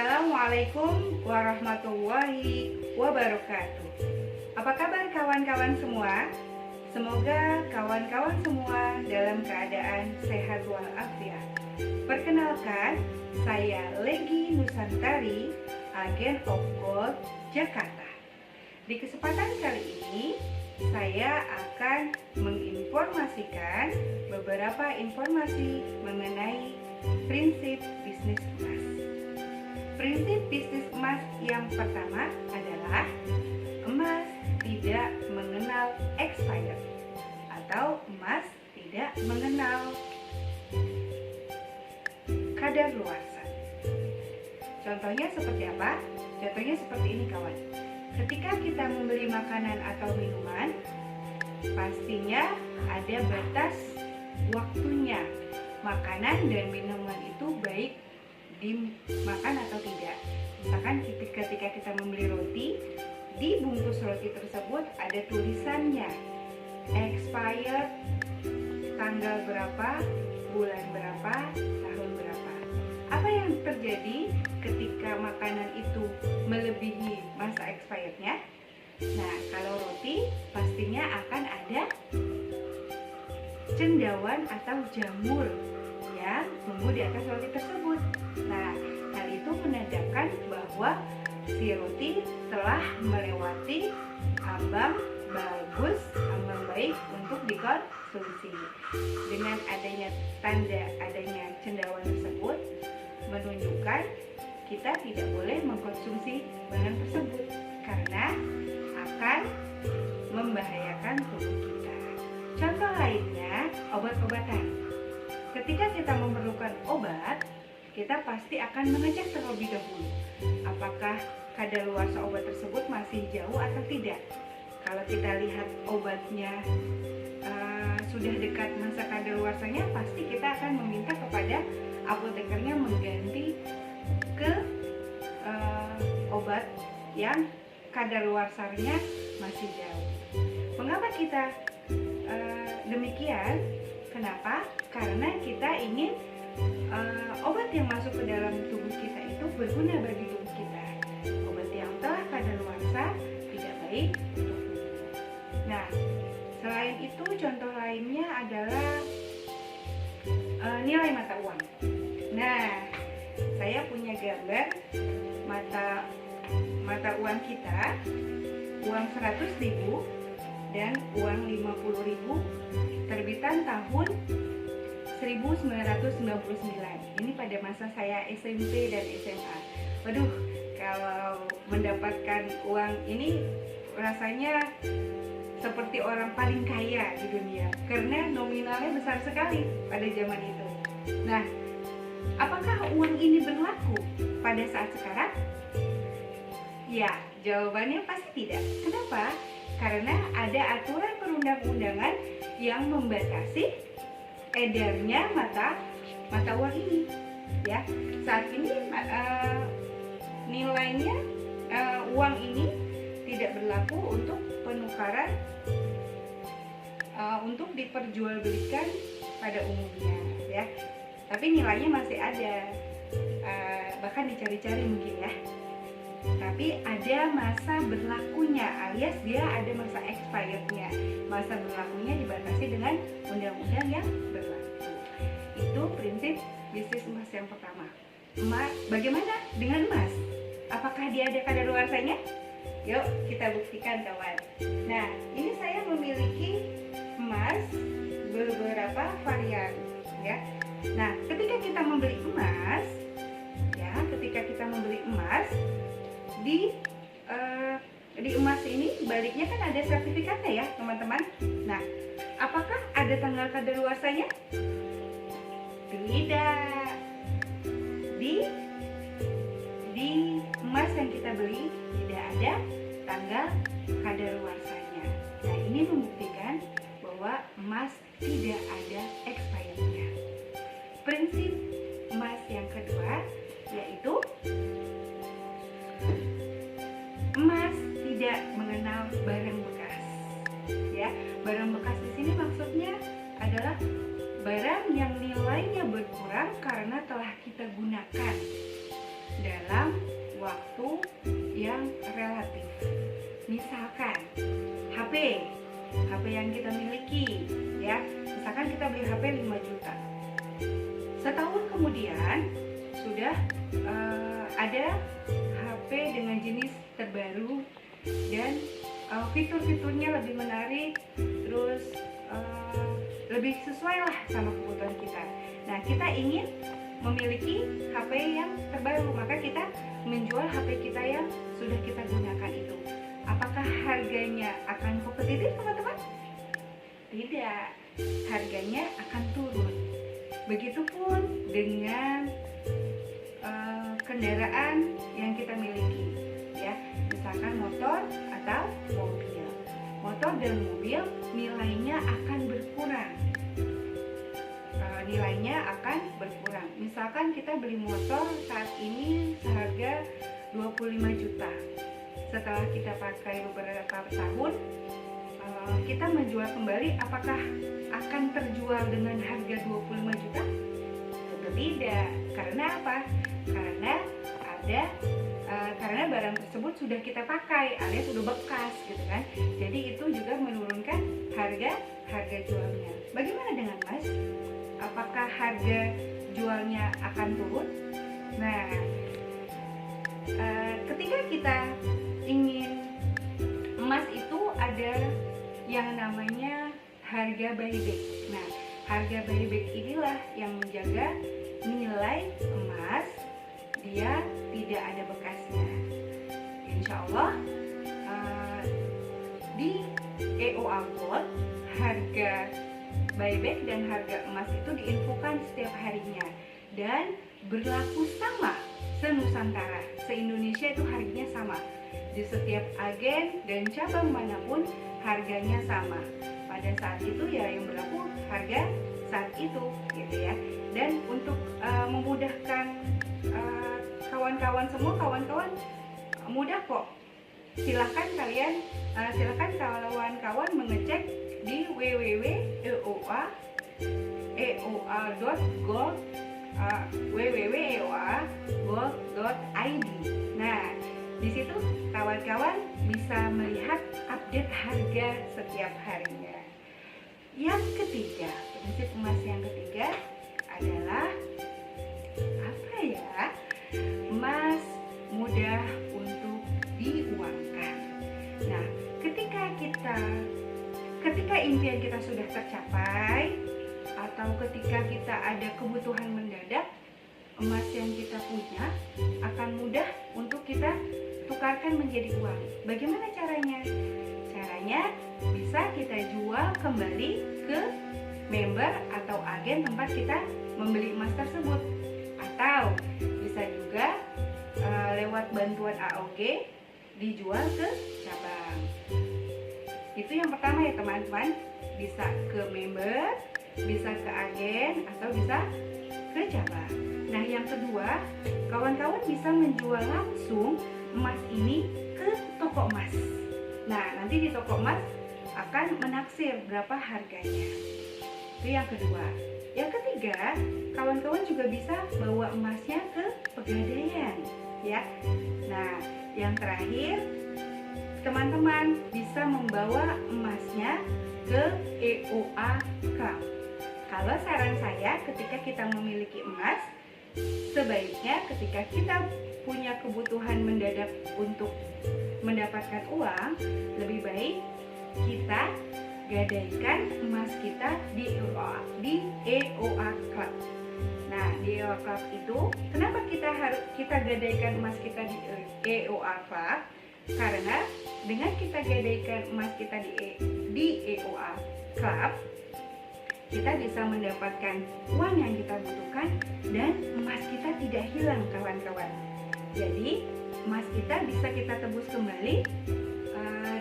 Assalamualaikum warahmatullahi wabarakatuh. Apa kabar kawan-kawan semua? Semoga kawan-kawan semua dalam keadaan sehat walafiat. Perkenalkan, saya Legi Nusantari, Agen of Gold Jakarta. Di kesempatan kali ini, saya akan menginformasikan beberapa informasi mengenai prinsip bisnis emas. Prinsip bisnis emas yang pertama adalah emas tidak mengenal expired atau emas tidak mengenal kadaluarsa. Contohnya seperti apa? Contohnya seperti ini kawan. Ketika kita membeli makanan atau minuman, pastinya ada batas waktunya. Makanan dan minuman itu baik dimakan atau tidak. Misalkan ketika kita membeli roti, di bungkus roti tersebut ada tulisannya expired tanggal berapa, bulan berapa, tahun berapa. Apa yang terjadi ketika makanan itu melebihi masa expirednya? Nah, kalau roti pastinya akan ada cendawan atau jamur yang tumbuh di atas roti tersebut. Nah, hal itu menandakan bahwa si roti telah melewati ambang bagus, ambang baik untuk dikonsumsi. Dengan adanya tanda adanya cendawan tersebut menunjukkan kita tidak boleh mengkonsumsi barang tersebut karena akan membahayakan tubuh kita. Contoh lainnya, obat-obatan. Ketika kita memerlukan obat, kita pasti akan mengecek terlebih dahulu apakah kadaluarsa obat tersebut masih jauh atau tidak. Kalau kita lihat obatnya sudah dekat masa kadaluarsanya, pasti kita akan meminta kepada apotekernya mengganti ke obat yang kadaluarsanya masih jauh. Mengapa kita demikian? Kenapa? Karena kita ingin obat yang masuk ke dalam tubuh kita itu berguna bagi tubuh kita. Obat yang telah kadaluarsa tidak baik untuk tubuh. Nah, selain itu contoh lainnya adalah nilai mata uang. Nah, saya punya gambar mata uang kita, uang 100.000 dan uang 50.000 terbitan tahun 1999. Ini pada masa saya SMP dan SMA. Waduh, kalau mendapatkan uang ini rasanya seperti orang paling kaya di dunia karena nominalnya besar sekali pada zaman itu. Nah, apakah uang ini berlaku pada saat sekarang? Ya, jawabannya pasti tidak. Kenapa? Karena ada aturan perundang-undangan yang membatasi edarnya mata uang ini. Ya, saat ini nilainya uang ini tidak berlaku untuk penukaran untuk diperjualbelikan pada umumnya, ya. Tapi nilainya masih ada, bahkan dicari-cari mungkin ya. Tapi ada masa berlakunya, alias dia ada masa expirednya. Masa berlakunya dibatasi dengan undang-undang yang berlaku. Itu prinsip bisnis emas yang pertama. Bagaimana dengan emas? Apakah dia ada kadaluarsanya? Yuk kita buktikan kawan. Nah, ini saya memiliki emas beberapa varian, ya. Nah, ketika kita membeli emas, di emas ini baliknya kan ada sertifikatnya ya teman-teman. Nah, apakah ada tanggal kadaluarsanya? Tidak. Di emas yang kita beli tidak ada tanggal kadaluarsanya. Nah, ini membuktikan bahwa emas tidak ada expirednya. Prinsip emas yang kedua yaitu emas tidak mengenal barang bekas. Ya, barang bekas di sini maksudnya adalah barang yang nilainya berkurang karena telah kita gunakan. dalam waktu yang relatif. Misalkan HP yang kita miliki, ya, misalkan kita beli HP 5 juta. Setahun kemudian sudah ada HP dengan jenis terbaru dan fitur-fiturnya lebih menarik, terus lebih sesuai lah sama kebutuhan kita. Nah, kita ingin memiliki HP yang terbaru, maka kita menjual HP kita yang sudah kita gunakan itu. Apakah harganya akan kompetitif, teman-teman? Tidak, harganya akan turun. Begitupun dengan kendaraan yang kita miliki, ya, misalkan motor atau mobil. Motor dan mobil nilainya akan berkurang. Misalkan kita beli motor saat ini seharga 25 juta. Setelah kita pakai beberapa tahun, kita menjual kembali, apakah akan terjual dengan harga 25 juta? Tentu tidak. Karena apa? Karena barang tersebut sudah kita pakai alias sudah bekas gitu kan. Jadi itu juga menurunkan harga jualnya. Bagaimana dengan emas? Apakah harga jualnya akan turun? Nah, ketika kita ingin emas itu ada yang namanya harga buyback. Nah, harga buyback inilah yang menjaga nilai emas dia tidak ada bekasnya. Insya Allah di EOA Gold harga buyback dan harga emas itu diinfokan setiap harinya dan berlaku sama se-Nusantara, se-Indonesia itu harganya sama. Di setiap agen dan cabang manapun harganya sama. Pada saat itu ya yang berlaku harga saat itu gitu ya. Dan untuk memudahkan kawan-kawan mudah kok. Silakan kawan-kawan mengecek di www.eoa.gold www.eoa.gold.id. Nah, di situ kawan-kawan bisa melihat update harga setiap harinya. Yang ketiga, prinsip emas yang ketiga adalah apa ya? Emas mudah untuk diuangkan. Nah, ketika impian kita sudah tercapai atau ketika kita ada kebutuhan mendadak, emas yang kita punya akan mudah untuk kita tukarkan menjadi uang. Bagaimana caranya? Caranya bisa kita jual kembali ke member atau agen tempat kita membeli emas tersebut, atau bisa juga lewat bantuan AOG dijual ke cabang. Itu yang pertama ya teman-teman, bisa ke member, bisa ke agen, atau bisa ke cabang. Nah, yang kedua, kawan-kawan bisa menjual langsung emas ini ke toko emas. Nah, nanti di toko emas akan menaksir berapa harganya. Itu yang kedua. Yang ketiga, kawan-kawan juga bisa bawa emasnya ke pegadaian, ya. Nah, yang terakhir, teman-teman bisa membawa emasnya ke EOA Club. Kalau saran saya, ketika kita memiliki emas, sebaiknya ketika kita punya kebutuhan mendadak untuk mendapatkan uang, lebih baik kita gadaikan emas kita di EOA Club. Nah, di EOA Club itu, kenapa kita gadaikan emas kita di EOA Club? Karena dengan kita gadaikan emas kita di EOA Club, kita bisa mendapatkan uang yang kita butuhkan dan emas kita tidak hilang, kawan-kawan. Jadi emas kita bisa kita tebus kembali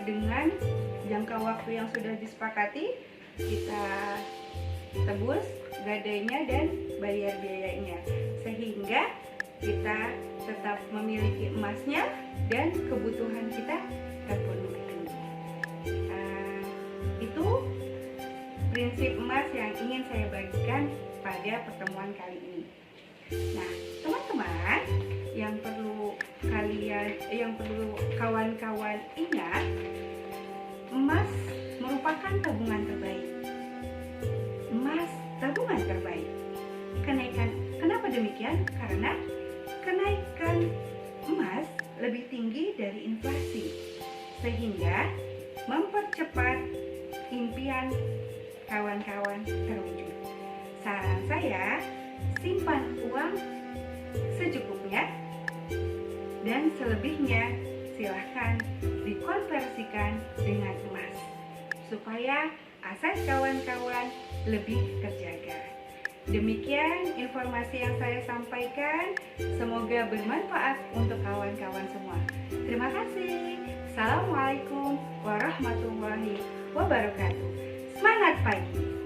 dengan jangka waktu yang sudah disepakati. Kita tebus gadainya dan bayar biayanya, sehingga kita tetap memiliki emasnya dan kebutuhan kita terpenuhi. Itu prinsip emas yang ingin saya bagikan pada pertemuan kali ini. Nah, teman-teman, yang perlu kawan-kawan ingat, emas merupakan tabungan terbaik. Emas tabungan terbaik. Kenapa demikian? Karena kenaikan emas lebih tinggi dari inflasi, sehingga mempercepat impian kawan-kawan terwujud. Saran saya, simpan uang secukupnya, dan selebihnya silahkan dikonversikan dengan emas, supaya aset kawan-kawan lebih terjaga. Demikian informasi yang saya sampaikan, semoga bermanfaat untuk kawan-kawan semua. Terima kasih. Assalamualaikum warahmatullahi wabarakatuh. Semangat pagi!